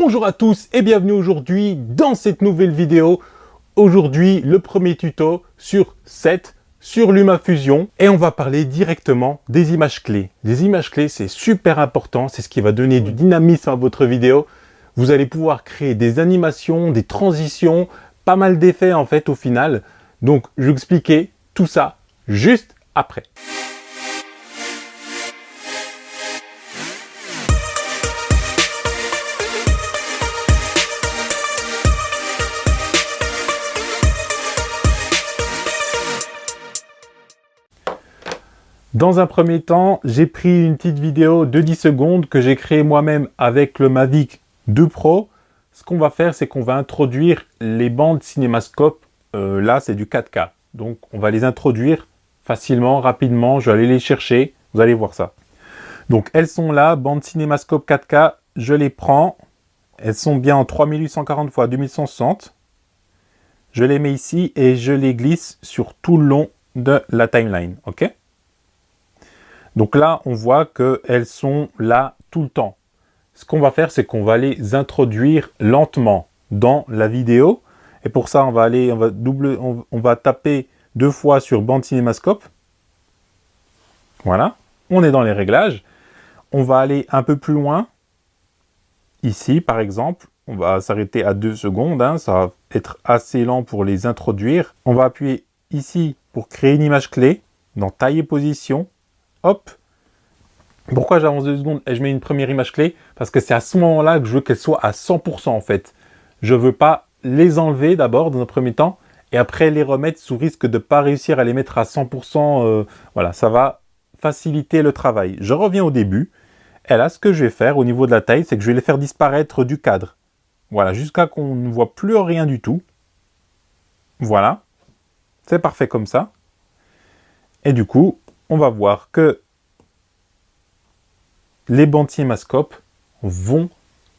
Bonjour à tous et bienvenue aujourd'hui dans cette nouvelle vidéo. Aujourd'hui, le premier tuto sur LumaFusion et on va parler directement des images clés. Les images clés, c'est super important, c'est ce qui va donner du dynamisme à votre vidéo. Vous allez pouvoir créer des animations, des transitions, pas mal d'effets en fait au final. Donc, je vais expliquer tout ça juste après. Dans un premier temps, j'ai pris une petite vidéo de 10 secondes que j'ai créée moi-même avec le Mavic 2 Pro. Ce qu'on va faire, c'est qu'on va introduire les bandes cinémascope. Là, c'est du 4K. Donc, on va les introduire facilement, rapidement. Je vais aller les chercher. Vous allez voir ça. Donc, elles sont là, bandes cinémascope 4K. Je les prends. Elles sont bien en 3840 x 2160. Je les mets ici et je les glisse sur tout le long de la timeline. OK ? Donc là, on voit qu'elles sont là tout le temps. Ce qu'on va faire, c'est qu'on va les introduire lentement dans la vidéo. Et pour ça, on va taper 2 fois sur bande cinémascope. Voilà, on est dans les réglages. On va aller un peu plus loin. Ici, par exemple, on va s'arrêter à 2 secondes. Ça va être assez lent pour les introduire. On va appuyer ici pour créer une image clé dans taille et position. Hop. Pourquoi j'avance 2 secondes et je mets une première image clé? Parce que c'est à ce moment-là que je veux qu'elle soit à 100% en fait. Je ne veux pas les enlever d'abord dans un premier temps et après les remettre sous risque de ne pas réussir à les mettre à 100%. Voilà, ça va faciliter le travail. Je reviens au début. Et là, ce que je vais faire au niveau de la taille, c'est que je vais les faire disparaître du cadre. Voilà, jusqu'à qu'on ne voit plus rien du tout. Voilà. C'est parfait comme ça. Et du coup, on va voir que les bandes cinémascope vont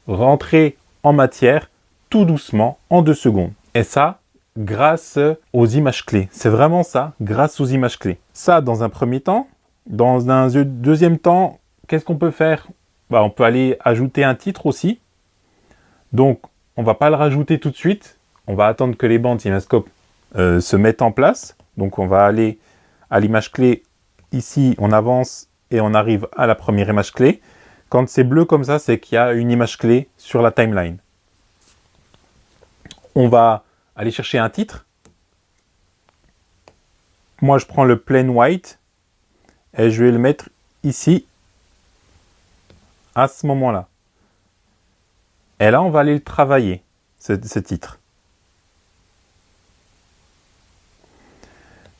rentrer en matière tout doucement en 2 secondes. Et ça, grâce aux images clés. C'est vraiment ça, grâce aux images clés. Ça, dans un premier temps. Dans un deuxième temps, qu'est-ce qu'on peut faire? On peut aller ajouter un titre aussi. Donc, on ne va pas le rajouter tout de suite. On va attendre que les bandes cinémascope se mettent en place. Donc, on va aller à l'image clé. Ici, on avance et on arrive à la première image clé. Quand c'est bleu comme ça, c'est qu'il y a une image clé sur la timeline. On va aller chercher un titre. Moi, je prends le plain white et je vais le mettre ici, à ce moment-là. Et là, on va aller le travailler, ce titre.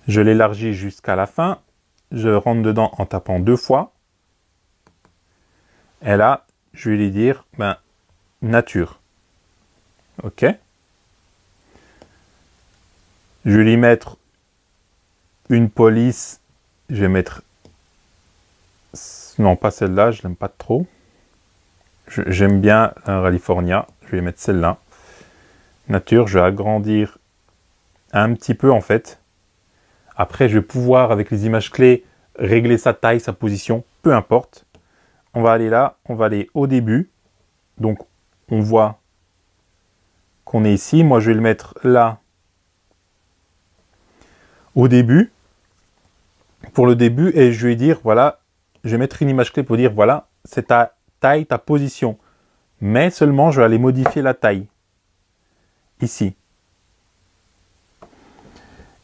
Je l'élargis jusqu'à la fin. Je rentre dedans en tapant 2 fois. Et là, je vais lui dire, nature. OK. Je vais lui mettre une police. Je vais mettre... Non, pas celle-là, je l'aime pas trop. J'aime bien un California. Je vais mettre celle-là. Nature, je vais agrandir un petit peu en fait. Après, je vais pouvoir, avec les images clés, régler sa taille, sa position, peu importe. On va aller là, on va aller au début. Donc, on voit qu'on est ici. Moi, je vais le mettre là, au début. Pour le début, et je vais dire, voilà, je vais mettre une image clé pour dire, voilà, c'est ta taille, ta position. Mais seulement, je vais aller modifier la taille. Ici.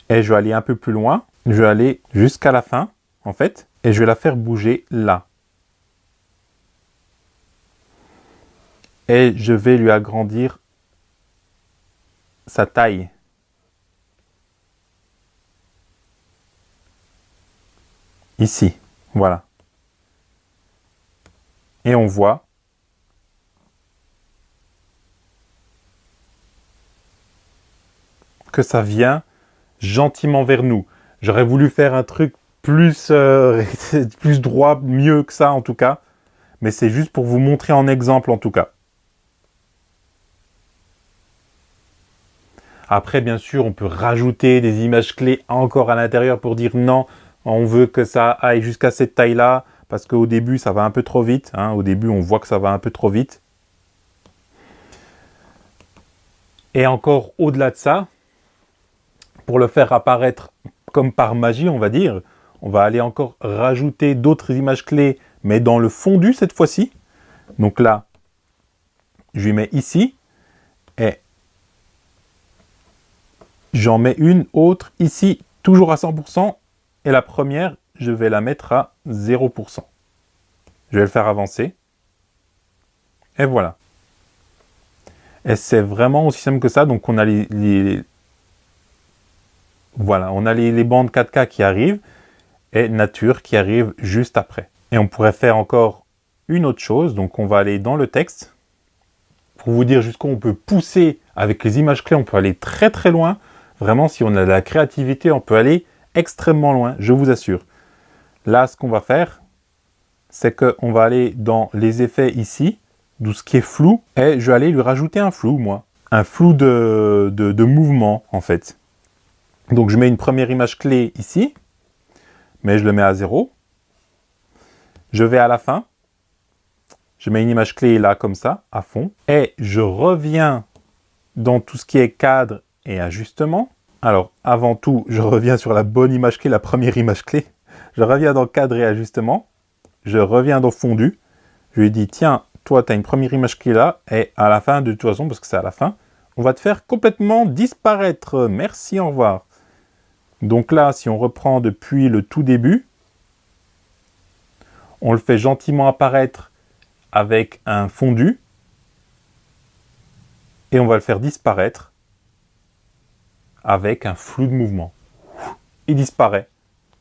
Et je vais aller un peu plus loin. Je vais aller jusqu'à la fin, en fait. Et je vais la faire bouger là. Et je vais lui agrandir sa taille. Ici. Voilà. Et on voit que ça vient gentiment vers nous. J'aurais voulu faire un truc plus droit, mieux que ça en tout cas. Mais c'est juste pour vous montrer en exemple en tout cas. Après, bien sûr, on peut rajouter des images clés encore à l'intérieur pour dire non, on veut que ça aille jusqu'à cette taille-là, parce qu'au début, ça va un peu trop vite. Au début, on voit que ça va un peu trop vite. Et encore au-delà de ça, pour le faire apparaître comme par magie, on va dire, on va aller encore rajouter d'autres images clés, mais dans le fondu cette fois-ci. Donc là, je lui mets ici, et j'en mets une autre ici, toujours à 100%, et la première, je vais la mettre à 0%. Je vais le faire avancer. Et voilà. Et c'est vraiment aussi simple que ça. Donc on a voilà, on a les bandes 4K qui arrivent et nature qui arrive juste après. Et on pourrait faire encore une autre chose. Donc on va aller dans le texte. Pour vous dire jusqu'où on peut pousser avec les images clés, on peut aller très très loin. Vraiment, si on a de la créativité, on peut aller extrêmement loin, je vous assure. Là, ce qu'on va faire, c'est qu'on va aller dans les effets ici, d'où ce qui est flou, et je vais aller lui rajouter un flou, moi. Un flou de mouvement, en fait. Donc, je mets une première image clé ici, mais je le mets à 0. Je vais à la fin. Je mets une image clé là, comme ça, à fond. Et je reviens dans tout ce qui est cadre et ajustement. Alors, avant tout, je reviens sur la bonne image clé, la première image clé. Je reviens dans cadre et ajustement. Je reviens dans fondu. Je lui dis, tiens, toi, tu as une première image clé là. Et à la fin, de toute façon, parce que c'est à la fin, on va te faire complètement disparaître. Merci, au revoir. Donc là, si on reprend depuis le tout début, on le fait gentiment apparaître avec un fondu. Et on va le faire disparaître avec un flou de mouvement. Il disparaît,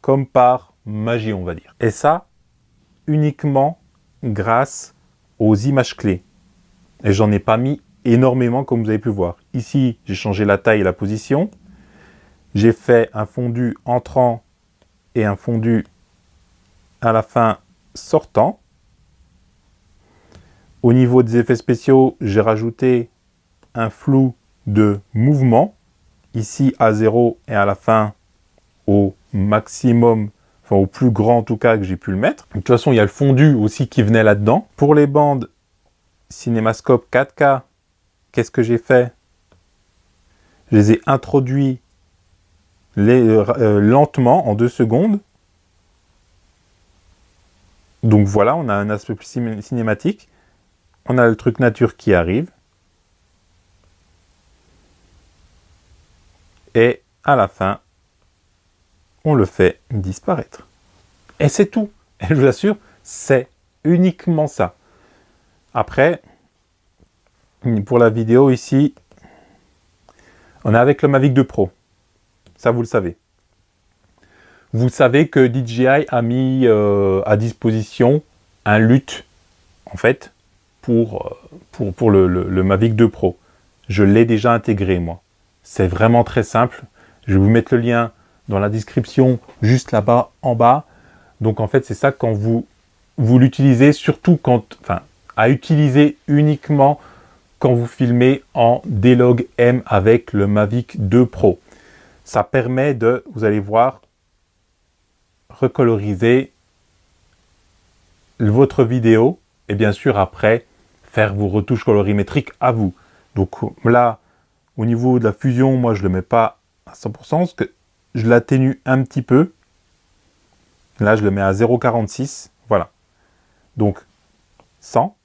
comme par magie, on va dire. Et ça, uniquement grâce aux images clés. Et j'en ai pas mis énormément, comme vous avez pu voir. Ici, j'ai changé la taille et la position. J'ai fait un fondu entrant et un fondu à la fin sortant. Au niveau des effets spéciaux, j'ai rajouté un flou de mouvement. Ici à 0 et à la fin au maximum, enfin au plus grand en tout cas que j'ai pu le mettre. De toute façon, il y a le fondu aussi qui venait là-dedans. Pour les bandes Cinémascope 4K, qu'est-ce que j'ai fait? Je les ai introduits lentement en 2 secondes. Donc voilà, on a un aspect plus cinématique. On a le truc nature qui arrive. Et à la fin, on le fait disparaître. Et c'est tout. Et je vous assure, c'est uniquement ça. Après, pour la vidéo ici, on est avec le Mavic 2 Pro. Ça, vous le savez. Vous savez que DJI a mis à disposition un LUT, en fait, pour le Mavic 2 Pro. Je l'ai déjà intégré, moi. C'est vraiment très simple. Je vais vous mettre le lien dans la description, juste là-bas, en bas. Donc, en fait, c'est ça quand vous l'utilisez, surtout quand... Enfin, à utiliser uniquement quand vous filmez en D-Log M avec le Mavic 2 Pro. Ça permet de, vous allez voir, recoloriser votre vidéo et bien sûr, après, faire vos retouches colorimétriques à vous. Donc là, au niveau de la fusion, moi, je ne le mets pas à 100% parce que je l'atténue un petit peu. Là, je le mets à 0,46. Voilà. Donc, sans,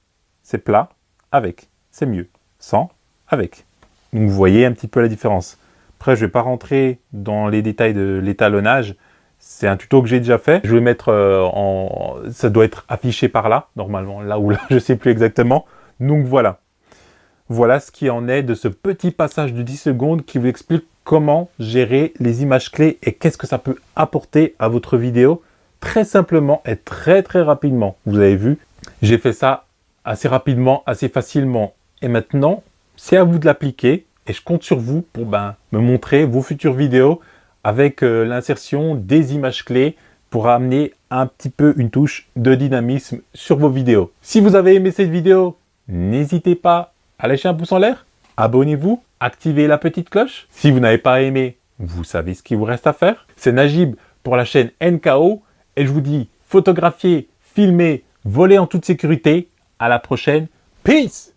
c'est plat. Avec, c'est mieux. Sans, avec. Donc, vous voyez un petit peu la différence. Après, je ne vais pas rentrer dans les détails de l'étalonnage. C'est un tuto que j'ai déjà fait. Je vais mettre ça doit être affiché par là, normalement. Là ou là, je ne sais plus exactement. Donc, voilà. Voilà ce qui en est de ce petit passage de 10 secondes qui vous explique comment gérer les images clés et qu'est-ce que ça peut apporter à votre vidéo très simplement et très très rapidement. Vous avez vu, j'ai fait ça assez rapidement, assez facilement. Et maintenant, c'est à vous de l'appliquer et je compte sur vous pour me montrer vos futures vidéos avec l'insertion des images clés pour amener un petit peu une touche de dynamisme sur vos vidéos. Si vous avez aimé cette vidéo, n'hésitez pas à lâcher un pouce en l'air, abonnez-vous, activez la petite cloche. Si vous n'avez pas aimé, vous savez ce qu'il vous reste à faire. C'est Najib pour la chaîne NKO et je vous dis photographier, filmer, voler en toute sécurité. À la prochaine. Peace!